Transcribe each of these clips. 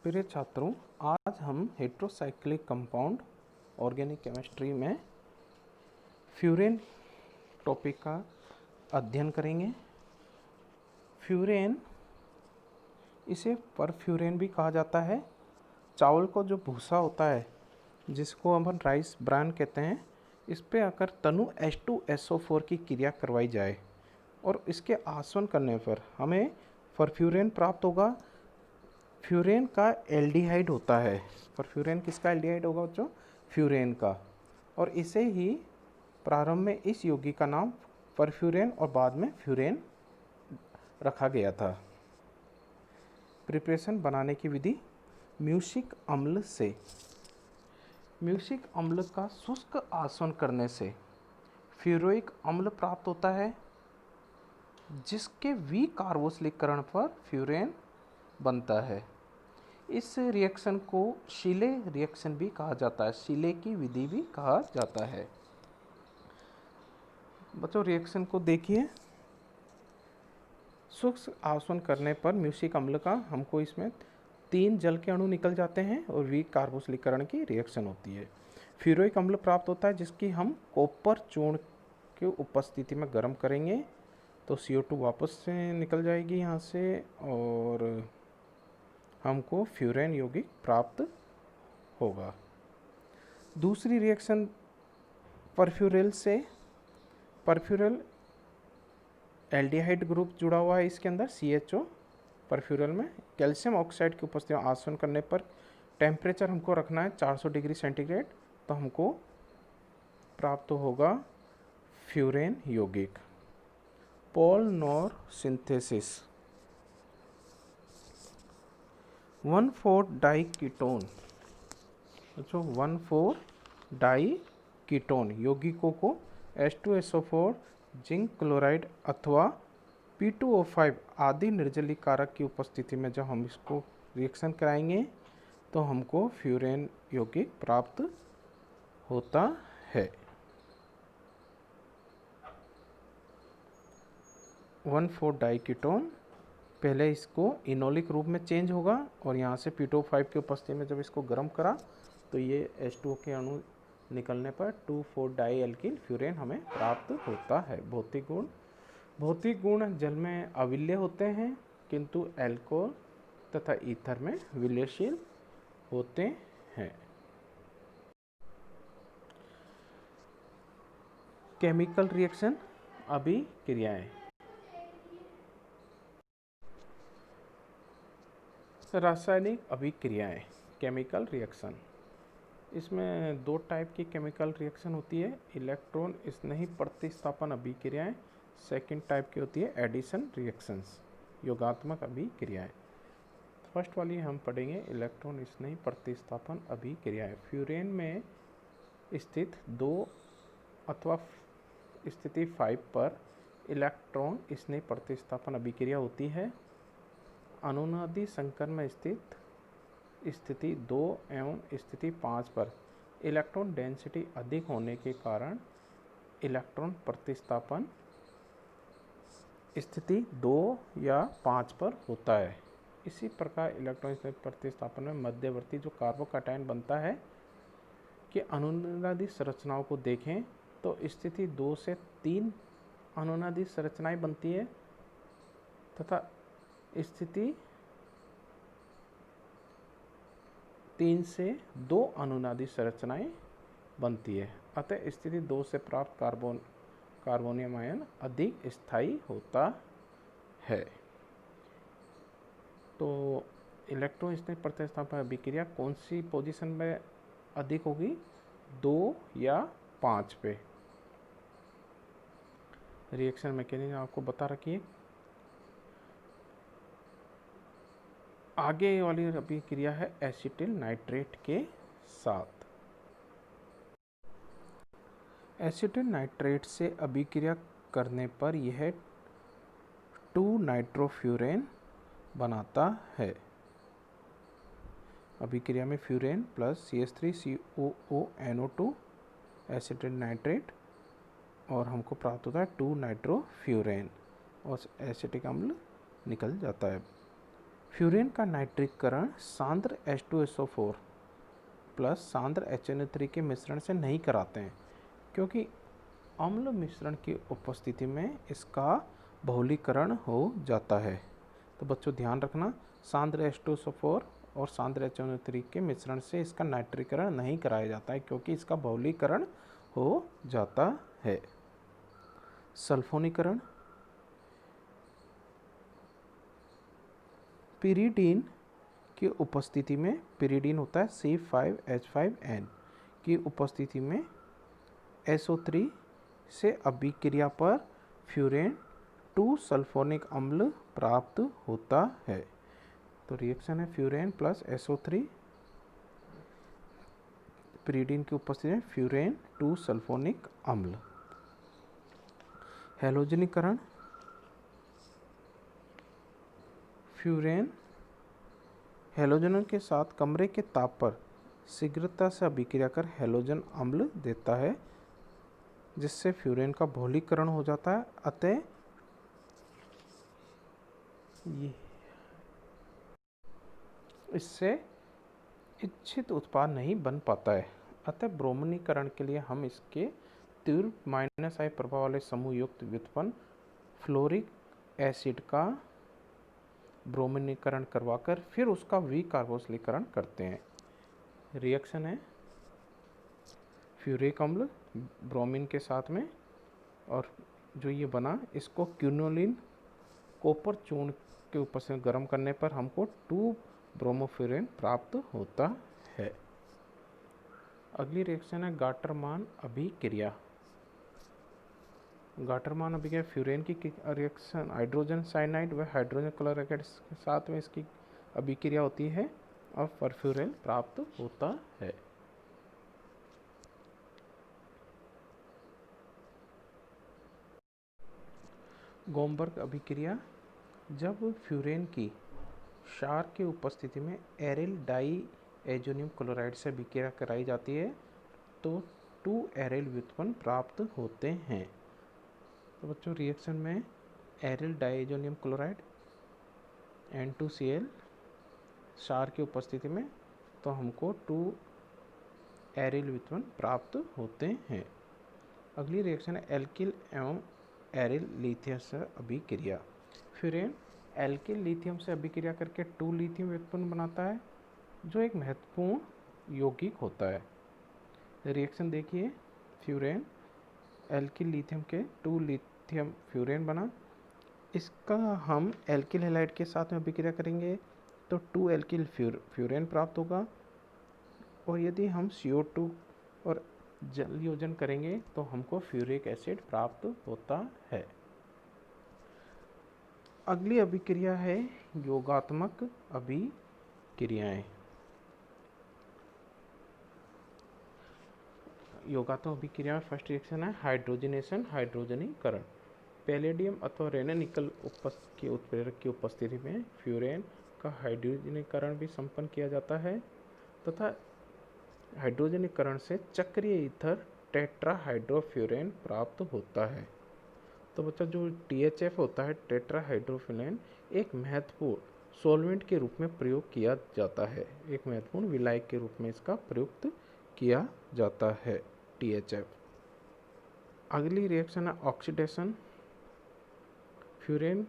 प्रिय छात्रों, आज हम हेट्रोसाइक्लिक कंपाउंड ऑर्गेनिक केमिस्ट्री में फ्यूरेन टॉपिक का अध्ययन करेंगे। फ्यूरेन, इसे परफ्यूरेन भी कहा जाता है। चावल को जो भूसा होता है जिसको हम राइस ब्रान कहते हैं, इस पे अगर तनु H2SO4 की क्रिया करवाई जाए और इसके आसवन करने पर हमें परफ्यूरेन प्राप्त होगा। फ्यूरेन का एल्डिहाइड होता है। परफ्यूरेन किसका एल्डिहाइड होगा बच्चों? फ्यूरेन का। और इसे ही प्रारंभ में इस यौगिक का नाम परफ्यूरेन और बाद में फ्यूरेन रखा गया था। प्रिपरेशन बनाने की विधि, म्यूसिक अम्ल से। म्यूसिक अम्ल का शुष्क आसवन करने से फ्यूरोइक अम्ल प्राप्त होता है, जिसके विकार्बोक्सिलीकरण पर फ्यूरेन बनता है। इस रिएक्शन को शीले रिएक्शन भी कहा जाता है, शीले की विधि भी कहा जाता है। बच्चों, रिएक्शन को देखिए। शुष्क आसवन करने पर म्यूसिक अम्ल का हमको इसमें 3 जल के अणु निकल जाते हैं और विकार्बोक्सिलीकरण की रिएक्शन होती है। फ्यूरोइक अम्ल प्राप्त होता है, जिसकी हम कॉपर चूर्ण की उपस्थिति में गर्म करेंगे तो CO2 वापस से निकल जाएगी यहाँ से और हमको फ्यूरेन यौगिक प्राप्त होगा। दूसरी रिएक्शन परफ्यूरेल से। परफ्यूरेल एल्डिहाइड ग्रुप जुड़ा हुआ है इसके अंदर, CHO। परफ्यूरेल में कैल्शियम ऑक्साइड की उपस्थिति में आसवन करने पर टेम्परेचर हमको रखना है 400 डिग्री सेंटीग्रेड, तो हमको प्राप्त होगा फ्यूरेन यौगिक। पोल-नोर सिंथेसिस। 1,4-डाई कीटोन, 1,4-डाई कीटोन यौगिकों को H2SO4, जिंक क्लोराइड अथवा P2O5 आदि निर्जलीय कारक की उपस्थिति में जब हम इसको रिएक्शन कराएंगे तो हमको फ्यूरेन यौगिक प्राप्त होता है। 1,4-डाई कीटोन पहले इसको इनोलिक रूप में चेंज होगा और यहाँ से P2O5 की उपस्थिति में जब इसको गर्म करा तो ये H2O के अणु निकलने पर 2,4-डाई एल्किल फ्यूरेन हमें प्राप्त होता है। भौतिक गुण जल में अविलेय होते हैं, किंतु एल्कोहल तथा ईथर में विलयशील होते हैं। केमिकल रिएक्शन, अभिक्रियाएं। रासायनिक अभिक्रियाएं, केमिकल रिएक्शन। इसमें 2 टाइप की केमिकल रिएक्शन होती है। इलेक्ट्रॉन स्नेही प्रतिस्थापन अभिक्रियाएं, सेकंड टाइप की होती है एडिशन रिएक्शंस, योगात्मक अभिक्रियाएं। फर्स्ट वाली हम पढ़ेंगे इलेक्ट्रॉन स्नेही प्रतिस्थापन अभिक्रियाएं। फ्यूरेन में स्थित 2 अथवा स्थिति 5 पर इलेक्ट्रॉन स्नेही प्रतिस्थापन अभिक्रिया होती है। अनुनादी संकर में स्थित स्थिति 2 एवं स्थिति 5 पर इलेक्ट्रॉन डेंसिटी अधिक होने के कारण इलेक्ट्रॉन प्रतिस्थापन स्थिति 2 या 5 पर होता है। इसी प्रकार इलेक्ट्रॉन प्रतिस्थापन में मध्यवर्ती जो कार्बोकैटायन बनता है कि अनुनादी संरचनाओं को देखें तो स्थिति 2 से 3 अनुनादी संरचनाएं बनती है तथा स्थिति 3 से 2 अनुनादी संरचनाएं बनती है। अतः स्थिति 2 से प्राप्त कार्बोनियम आयन अधिक स्थायी होता है। तो इलेक्ट्रॉन स्नेही प्रतिस्थापन अभिक्रिया कौन सी पोजीशन में अधिक होगी? 2 या 5 पे। रिएक्शन मैकेनिज्म आपको बता रखी है। आगे वाली अभिक्रिया है एसिटिल नाइट्रेट के साथ। एसिटिल नाइट्रेट से अभिक्रिया करने पर यह 2-नाइट्रोफ्यूरेन बनाता है। अभिक्रिया में furan plus CH3COONO2 acetyl nitrate और हमको प्राप्त होता है 2-नाइट्रोफ्यूरेन और एसिटिक अम्ल निकल जाता है। फ्यूरेन का नाइट्रीकरण सांद्र H2SO4 प्लस सांद्र HNO3 के मिश्रण से नहीं कराते हैं, क्योंकि अम्ल मिश्रण की उपस्थिति में इसका बहुलीकरण हो जाता है। तो बच्चों ध्यान रखना, सांद्र H2SO4 और सांद्र HNO3 के मिश्रण से इसका नाइट्रीकरण नहीं कराया जाता है, क्योंकि इसका बहुलीकरण हो जाता है। सल्फोनीकरण, पिरीडीन की उपस्थिति में, पिरीडीन होता है C5H5N की उपस्थिति में SO3 से अभिक्रिया पर फ्यूरेन 2 सल्फोनिक अम्ल प्राप्त होता है। तो रिएक्शन है फ्यूरेन प्लस SO3, पिरीडीन की उपस्थिति में फ्यूरेन 2 सल्फोनिक अम्ल। हैलोजनीकरण, फ्यूरेन हैलोजन के साथ कमरे के ताप पर शीघ्रता से अभिक्रिया कर हैलोजन अम्ल देता है, जिससे फ्यूरेन का बहुलीकरण हो जाता है। अतः इससे इच्छित उत्पाद नहीं बन पाता है। अतः ब्रोमीनीकरण के लिए हम इसके तीव्र -I प्रभाव वाले समूह युक्त व्युत्पन्न फ्लोरिक एसिड का ब्रोमीनीकरण करवाकर फिर उसका विकार्बोक्सिलीकरण करते हैं। रिएक्शन है फ्यूरिक अम्ल ब्रोमीन के साथ में, और जो ये बना इसको क्विनोलिन कॉपर चूर्ण के ऊपर से गर्म करने पर हमको 2 ब्रोमोफ्यूरेन प्राप्त होता है। अगली रिएक्शन है गाटरमान अभिक्रिया। गाटरमान अभिक्रिया फ्यूरेन की रिएक्शन हाइड्रोजन साइनाइड व हाइड्रोजन क्लोराइड के साथ में इसकी अभिक्रिया होती है और परफ्यूरेन प्राप्त होता है। गोमबर्ग अभिक्रिया, जब फ्यूरेन की क्षार की उपस्थिति में एरिल डाई एजोनियम क्लोराइड से अभिक्रिया कराई जाती है तो 2 एरिल व्युत्पन्न प्राप्त होते हैं। तो बच्चों रिएक्शन में aryl die azonium chloride N2Cl क्षार की उपस्थिति में, तो हमको 2 एरिल व्युत्पन्न प्राप्त होते हैं। अगली रिएक्शन है एल्किल एवं एरिल लिथियम से अभिक्रिया। फ्यूरेन एल्किल लिथियम से अभिक्रिया करके 2 लिथियम व्युत्पन्न बनाता है, जो एक महत्वपूर्ण यौगिक होता है। रिएक्शन देखिए, फ्यूरेन एल्किल लिथियम के 2 लिथियम फ्यूरेन बना, इसका हम एल्किल हैलाइड के साथ में अभिक्रिया करेंगे तो 2 एल्किल फ्यूरेन प्राप्त होगा, और यदि हम CO2 और जल योजन करेंगे तो हमको फ्यूरिक एसिड प्राप्त होता है। अगली अभिक्रिया है योगात्मक अभिक्रियाएं। योगात्मक अभिक्रिया फर्स्ट रिएक्शन है हाइड्रोजनेशन हाइड्रोजनीकरण। पैलेडियम अथवा रेनन निकल के उत्प्रेरक की उपस्थिति में फ्यूरेन का हाइड्रोजनीकरण भी संपन्न किया जाता है तथा हाइड्रोजनीकरण से चक्रीय ईथर टेट्राहाइड्रोफ्यूरेन प्राप्त होता है। तो बच्चा जो THF होता है टेट्राहाइड्रोफ्यूरेन एक महत्वपूर्ण सॉल्वेंट के रूप में प्रयोग किया जाता है, एक महत्वपूर्ण विलायक के रूप में इसका प्रयुक्त किया जाता है THF। अगली रिएक्शन है ऑक्सीडेशन। फ्यूरेन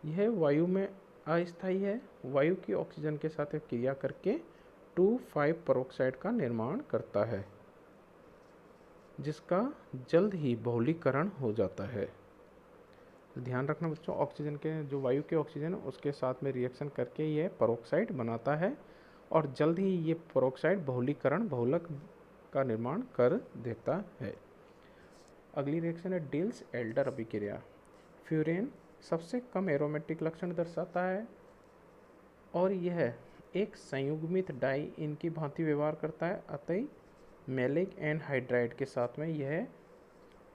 यह वायु में अस्थायी है, वायु की ऑक्सीजन के साथ क्रिया करके 2,5 पेरोक्साइड का निर्माण करता है, जिसका जल्द ही बहुलीकरण हो जाता है। तो ध्यान रखना बच्चों, ऑक्सीजन के जो वायु के ऑक्सीजन उसके साथ में रिएक्शन करके यह पेरोक्साइड बनाता है और जल्द ही ये पेरोक्साइड बहुलीकरण बहुलक का निर्माण कर देता है। अगली रिएक्शन है डिल्स एल्डर अभिक्रिया। फ्यूरेन सबसे कम एरोमेटिक लक्षण दर्शाता है और यह एक संयुग्मित डाई इनकी भांति व्यवहार करता है, अतः मैलिक एनहाइड्राइड के साथ में यह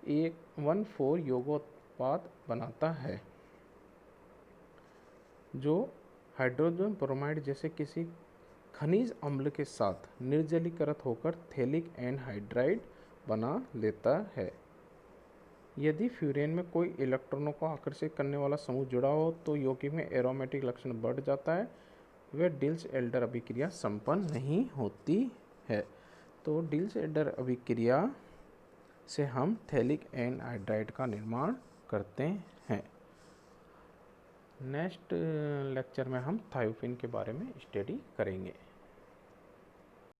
एक 1,4 योगोत्पाद बनाता है, जो हाइड्रोजन ब्रोमाइड जैसे किसी खनिज अम्ल के साथ निर्जलीकृत होकर थैलिक एनहाइड्राइड बना लेता है। यदि फ्यूरेन में कोई इलेक्ट्रॉनों को आकर्षित करने वाला समूह जुड़ा हो तो यौगिक में एरोमेटिक लक्षण बढ़ जाता है, वह डिल्स एल्डर अभिक्रिया संपन्न नहीं होती है। तो डिल्स एल्डर अभिक्रिया से हम थैलिक एनहाइड्राइड का निर्माण करते हैं। नेक्स्ट लेक्चर में हम थायोफिन के बारे में स्टडी करेंगे।